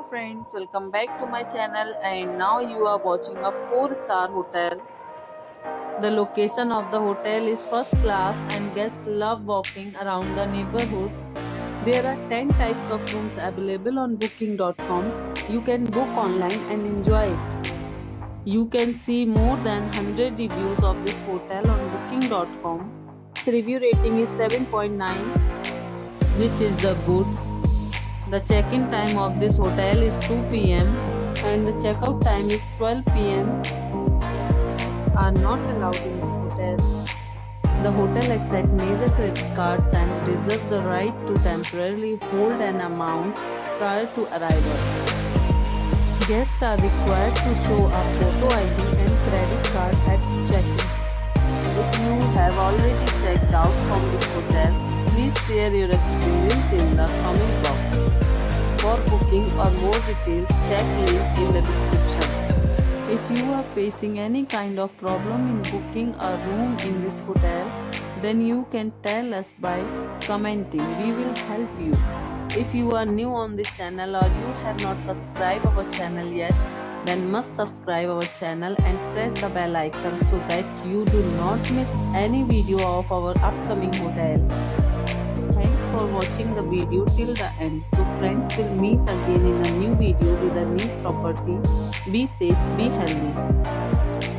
Hello friends, welcome back to my channel and now you are watching a 4-star hotel. The location of the hotel is first class and guests love walking around the neighborhood. There are 10 types of rooms available on booking.com. You can book online and enjoy it. You can see more than 100 reviews of this hotel on booking.com. Its review rating is 7.9, which is the good. The check-in time of this hotel is 2 p.m. and the check-out time is 12 p.m. are not allowed in this hotel. The hotel accepts major credit cards and reserves the right to temporarily hold an amount prior to arrival. Guests are required to show a photo ID and credit card at check-in. If you have already checked out from this hotel, please share your experience in the comment box. For booking or more details, check link in the description. If you are facing any kind of problem in booking a room in this hotel, then you can tell us by commenting. We will help you. If you are new on this channel or you have not subscribed our channel yet, then must subscribe our channel and press the bell icon so that you do not miss any video of our upcoming hotel. Thanks for watching the video till the end. So friends, will meet again in a new video with a new property. Be safe, be healthy.